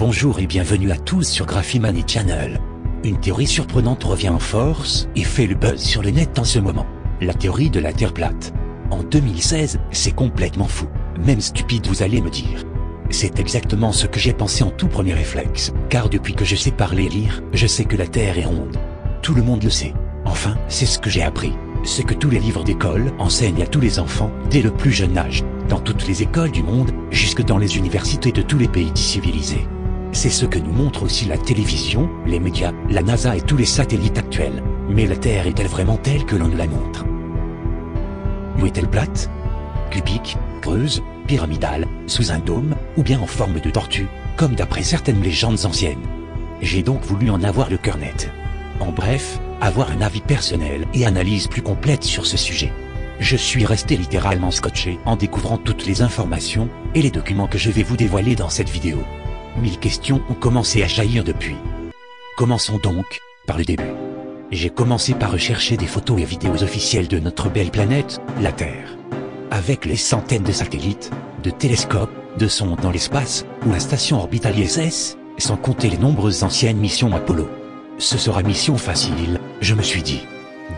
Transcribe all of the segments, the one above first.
Bonjour et bienvenue à tous sur Graphimani Channel. Une théorie surprenante revient en force et fait le buzz sur le net en ce moment. La théorie de la Terre plate. En 2016, c'est complètement fou. Même stupide, vous allez me dire. C'est exactement ce que j'ai pensé en tout premier réflexe, car depuis que je sais parler et lire, je sais que la Terre est ronde. Tout le monde le sait. Enfin, c'est ce que j'ai appris. Ce que tous les livres d'école enseignent à tous les enfants, dès le plus jeune âge, dans toutes les écoles du monde, jusque dans les universités de tous les pays civilisés. C'est ce que nous montre aussi la télévision, les médias, la NASA et tous les satellites actuels. Mais la Terre est-elle vraiment telle que l'on nous la montre? Ou est-elle plate? Cubique, creuse, pyramidale, sous un dôme, ou bien en forme de tortue, comme d'après certaines légendes anciennes? J'ai donc voulu en avoir le cœur net. En bref, avoir un avis personnel et analyse plus complète sur ce sujet. Je suis resté littéralement scotché en découvrant toutes les informations et les documents que je vais vous dévoiler dans cette vidéo. 1000 questions ont commencé à jaillir depuis. Commençons donc par le début. J'ai commencé par rechercher des photos et vidéos officielles de notre belle planète, la Terre. Avec les centaines de satellites, de télescopes, de sondes dans l'espace, ou la station orbitale ISS, sans compter les nombreuses anciennes missions Apollo. Ce sera mission facile, je me suis dit.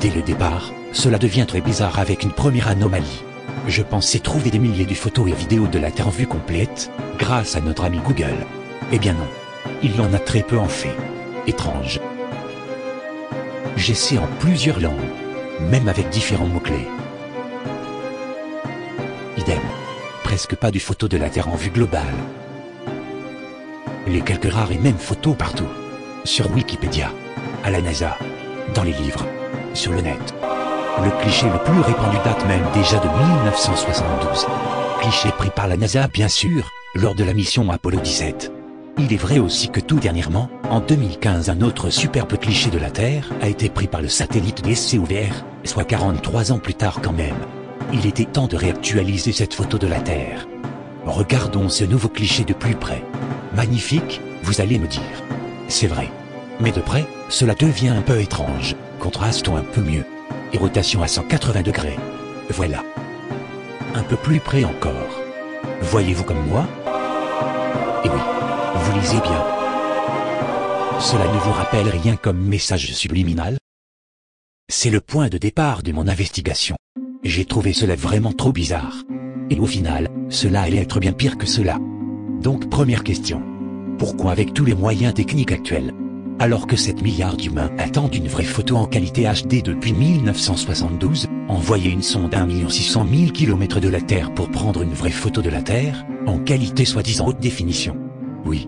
Dès le départ, cela devient très bizarre avec une première anomalie. Je pensais trouver des milliers de photos et vidéos de la Terre en vue complète, grâce à notre ami Google. Eh bien non. Il en a très peu en fait. Étrange. J'essaie en plusieurs langues, même avec différents mots-clés. Idem. Presque pas de photos de la Terre en vue globale. Les quelques rares et mêmes photos partout. Sur Wikipédia, à la NASA, dans les livres, sur le net. Le cliché le plus répandu date même déjà de 1972. Cliché pris par la NASA bien sûr, lors de la mission Apollo 17. Il est vrai aussi que tout dernièrement, en 2015 un autre superbe cliché de la Terre a été pris par le satellite SCOVR, soit 43 ans plus tard quand même. Il était temps de réactualiser cette photo de la Terre. Regardons ce nouveau cliché de plus près. Magnifique, vous allez me dire. C'est vrai. Mais de près, cela devient un peu étrange. Contrastons un peu mieux. Et rotation à 180 degrés. Voilà. Un peu plus près encore. Voyez-vous comme moi? Et oui, vous lisez bien. Cela ne vous rappelle rien comme message subliminal? C'est le point de départ de mon investigation. J'ai trouvé cela vraiment trop bizarre. Et au final, cela allait être bien pire que cela. Donc première question. Pourquoi avec tous les moyens techniques actuels, alors que 7 milliards d'humains attendent une vraie photo en qualité HD depuis 1972, envoyer une sonde à 1 600 000 km de la Terre pour prendre une vraie photo de la Terre, en qualité soi-disant haute définition? Oui,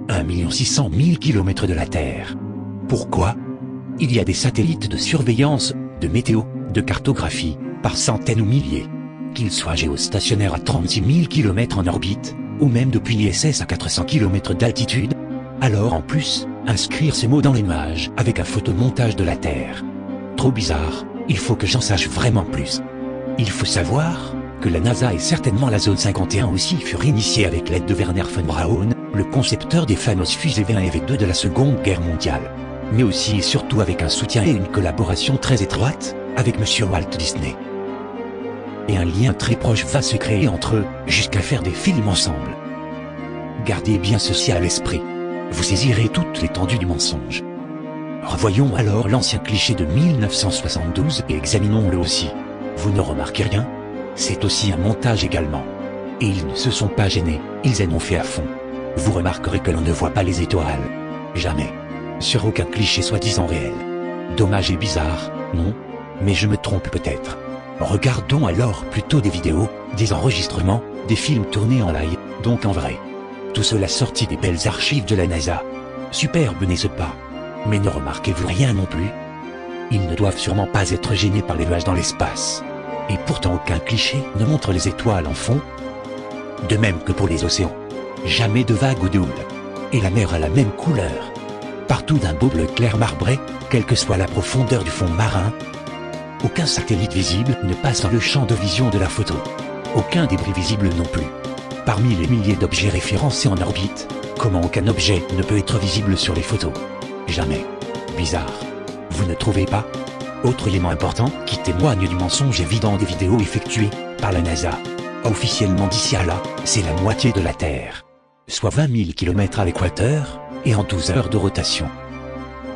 1 600 000 km de la Terre. Pourquoi? Il y a des satellites de surveillance, de météo, de cartographie, par centaines ou milliers. Qu'ils soient géostationnaires à 36 000 km en orbite, ou même depuis l'ISS à 400 km d'altitude. Alors en plus, inscrire ces mots dans l'image avec un photomontage de la Terre. Trop bizarre, il faut que j'en sache vraiment plus. Il faut savoir que la NASA et certainement la zone 51 aussi furent initiées avec l'aide de Werner von Braun, le concepteur des fameuses fusées V1 et V2 de la Seconde Guerre mondiale. Mais aussi et surtout avec un soutien et une collaboration très étroite avec Monsieur Walt Disney. Et un lien très proche va se créer entre eux, jusqu'à faire des films ensemble. Gardez bien ceci à l'esprit. Vous saisirez toute l'étendue du mensonge. Revoyons alors l'ancien cliché de 1972 et examinons-le aussi. Vous ne remarquez rien? C'est aussi un montage également. Et ils ne se sont pas gênés, ils en ont fait à fond. Vous remarquerez que l'on ne voit pas les étoiles. Jamais. Sur aucun cliché soi-disant réel. Dommage et bizarre, non? Mais je me trompe peut-être. Regardons alors plutôt des vidéos, des enregistrements, des films tournés en live, donc en vrai. Tout cela sorti des belles archives de la NASA. Superbe n'est-ce pas? Mais ne remarquez-vous rien non plus? Ils ne doivent sûrement pas être gênés par les nuages dans l'espace. Et pourtant aucun cliché ne montre les étoiles en fond. De même que pour les océans. Jamais de vagues ou de houle. Et la mer a la même couleur. Partout d'un beau bleu clair marbré, quelle que soit la profondeur du fond marin. Aucun satellite visible ne passe dans le champ de vision de la photo. Aucun débris visible non plus. Parmi les milliers d'objets référencés en orbite, comment aucun objet ne peut être visible sur les photos? Jamais. Bizarre. Vous ne trouvez pas? Autre élément important qui témoigne du mensonge évident des vidéos effectuées par la NASA. Officiellement d'ici à là, c'est la moitié de la Terre. soit 20 000 km à l'équateur, et en 12 heures de rotation.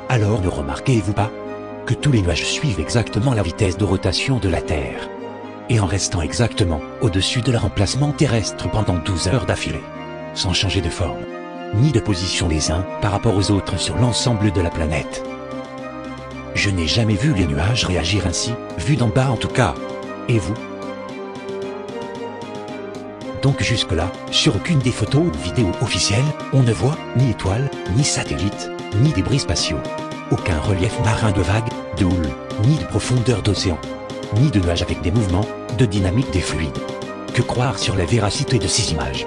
Alors ne remarquez-vous pas que tous les nuages suivent exactement la vitesse de rotation de la Terre, et en restant exactement au-dessus de leur emplacement terrestre pendant 12 heures d'affilée, sans changer de forme, ni de position les uns par rapport aux autres sur l'ensemble de la planète. Je n'ai jamais vu les nuages réagir ainsi, vu d'en bas en tout cas. Et vous? Donc jusque-là, sur aucune des photos ou vidéos officielles, on ne voit ni étoiles, ni satellites, ni débris spatiaux. Aucun relief marin de vagues, de houle, ni de profondeur d'océan, ni de nuages avec des mouvements, de dynamique des fluides. Que croire sur la véracité de ces images,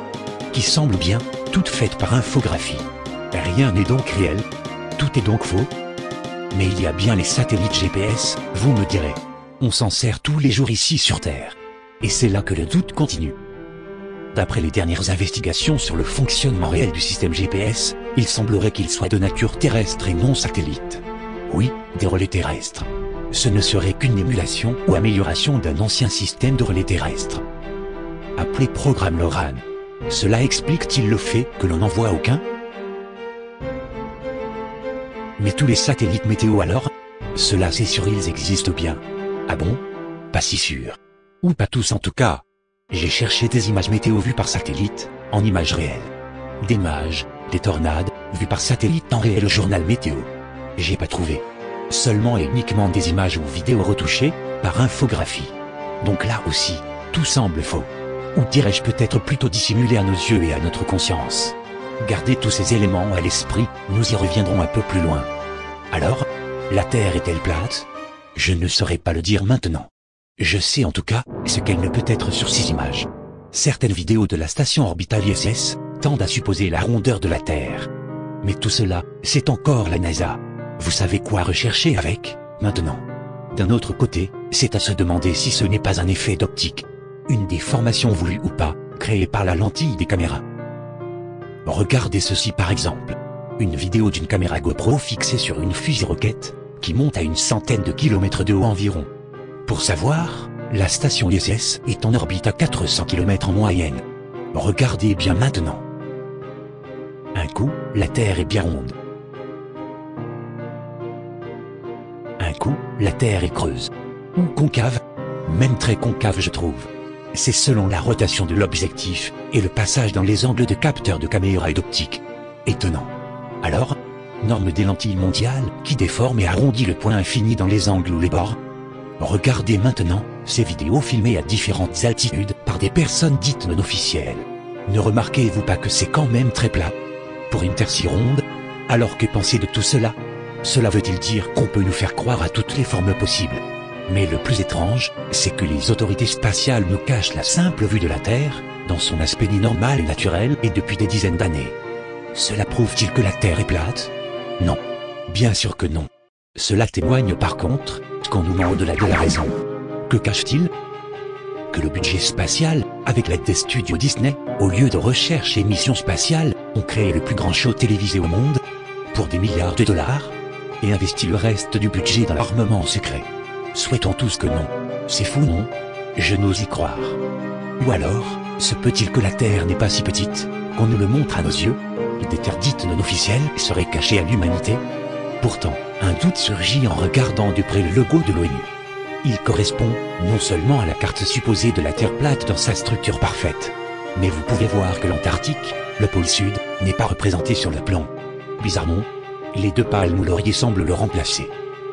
qui semblent bien, toutes faites par infographie? Rien n'est donc réel, tout est donc faux. Mais il y a bien les satellites GPS, vous me direz. On s'en sert tous les jours ici sur Terre. Et c'est là que le doute continue. D'après les dernières investigations sur le fonctionnement réel du système GPS, il semblerait qu'il soit de nature terrestre et non satellite. Oui, des relais terrestres. Ce ne serait qu'une émulation ou amélioration d'un ancien système de relais terrestres, appelé programme LORAN. Cela explique-t-il le fait que l'on n'en voit aucun? Mais tous les satellites météo alors? Cela c'est sûr, ils existent bien. Ah bon? Pas si sûr. Ou pas tous en tout cas. J'ai cherché des images météo vues par satellite, en images réelles. Des nuages, des tornades, vues par satellite en réel journal météo. J'ai pas trouvé. Seulement et uniquement des images ou vidéos retouchées, par infographie. Donc là aussi, tout semble faux. Ou dirais-je peut-être plutôt dissimulé à nos yeux et à notre conscience. Gardez tous ces éléments à l'esprit, nous y reviendrons un peu plus loin. Alors, la Terre est-elle plate? Je ne saurais pas le dire maintenant. Je sais en tout cas ce qu'elle ne peut être sur ces images. Certaines vidéos de la station orbitale ISS tendent à supposer la rondeur de la Terre. Mais tout cela, c'est encore la NASA. Vous savez quoi rechercher avec, maintenant? D'un autre côté, c'est à se demander si ce n'est pas un effet d'optique. Une déformation voulue ou pas, créée par la lentille des caméras. Regardez ceci par exemple. Une vidéo d'une caméra GoPro fixée sur une fusée roquette, qui monte à une centaine de kilomètres de haut environ. Pour savoir, la station ISS est en orbite à 400 km en moyenne. Regardez bien maintenant. Un coup, la Terre est bien ronde. Un coup, la Terre est creuse. Ou concave. Même très concave je trouve. C'est selon la rotation de l'objectif, et le passage dans les angles de capteurs de caméra et d'optique. Étonnant. Alors, norme des lentilles mondiales, qui déforme et arrondit le point infini dans les angles ou les bords. Regardez maintenant, ces vidéos filmées à différentes altitudes, par des personnes dites non officielles. Ne remarquez-vous pas que c'est quand même très plat? Pour une Terre si ronde? Alors que pensez de tout cela? Cela veut-il dire qu'on peut nous faire croire à toutes les formes possibles? Mais le plus étrange, c'est que les autorités spatiales nous cachent la simple vue de la Terre, dans son aspect normal et naturel, et depuis des dizaines d'années. Cela prouve-t-il que la Terre est plate? Non. Bien sûr que non. Cela témoigne par contre, qu'on nous ment au-delà de la raison. Que cache-t-il? Que le budget spatial, avec l'aide des studios Disney, au lieu de recherche et missions spatiales, ont créé le plus grand show télévisé au monde, pour des milliards de dollars, et investi le reste du budget dans l'armement secret. Souhaitons tous que non. C'est fou, non? Je n'ose y croire. Ou alors, se peut-il que la Terre n'est pas si petite, qu'on nous le montre à nos yeux? Des terres dites non officielles seraient cachées à l'humanité? Pourtant, un doute surgit en regardant de près le logo de l'ONU. Il correspond, non seulement à la carte supposée de la Terre plate dans sa structure parfaite, mais vous pouvez voir que l'Antarctique, le pôle sud, n'est pas représenté sur le plan. Bizarrement, les deux palmes ou lauriers semblent le remplacer.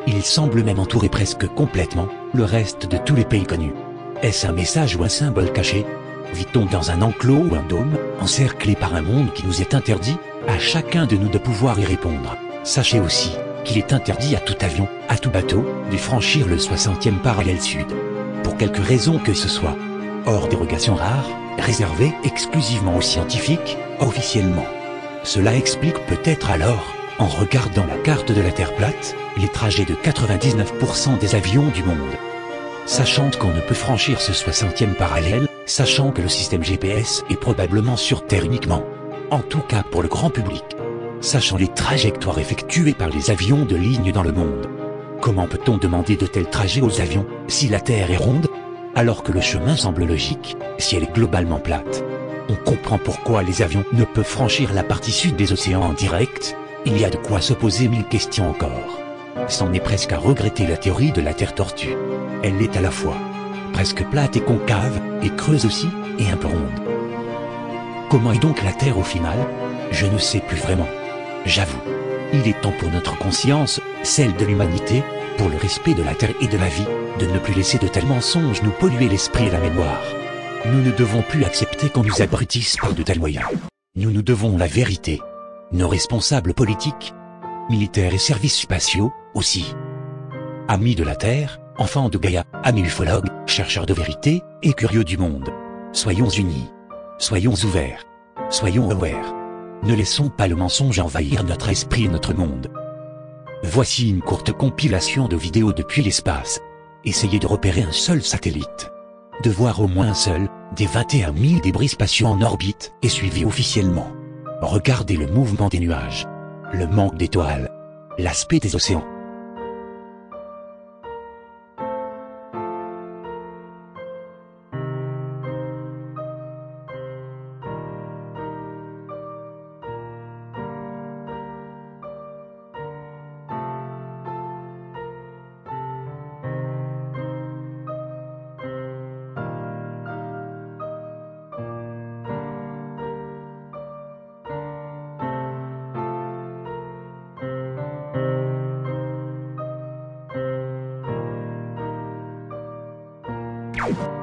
Il semble même entourer presque complètement le reste de tous les pays connus. Est-ce un message ou un symbole caché? Vit-on dans un enclos ou un dôme, encerclé par un monde qui nous est interdit? À chacun de nous de pouvoir y répondre. Sachez aussi qu'il est interdit à tout avion, à tout bateau, de franchir le 60e parallèle sud. Pour quelque raison que ce soit. Hors dérogation rare, réservée exclusivement aux scientifiques, officiellement. Cela explique peut-être alors, en regardant la carte de la Terre plate, les trajets de 99% des avions du monde. Sachant qu'on ne peut franchir ce 60e parallèle, sachant que le système GPS est probablement sur Terre uniquement. En tout cas pour le grand public. Sachant les trajectoires effectuées par les avions de ligne dans le monde. Comment peut-on demander de tels trajets aux avions, si la Terre est ronde? Alors que le chemin semble logique, si elle est globalement plate. On comprend pourquoi les avions ne peuvent franchir la partie sud des océans en direct. Il y a de quoi se poser 1000 questions encore. C'en est presque à regretter la théorie de la Terre tortue. Elle est à la fois presque plate et concave, et creuse aussi, et un peu ronde. Comment est donc la Terre au final? Je ne sais plus vraiment. J'avoue. Il est temps pour notre conscience, celle de l'humanité, pour le respect de la Terre et de la vie, de ne plus laisser de tels mensonges nous polluer l'esprit et la mémoire. Nous ne devons plus accepter qu'on nous abrutisse par de tels moyens. Nous nous devons la vérité. Nos responsables politiques, militaires et services spatiaux, aussi. Amis de la Terre, enfants de Gaïa, amis ufologues, chercheurs de vérité, et curieux du monde. Soyons unis. Soyons ouverts. Soyons aware. Ne laissons pas le mensonge envahir notre esprit et notre monde. Voici une courte compilation de vidéos depuis l'espace. Essayez de repérer un seul satellite. De voir au moins un seul, des 21 000 débris spatiaux en orbite, et suivis officiellement. Regardez le mouvement des nuages. Le manque d'étoiles. L'aspect des océans. You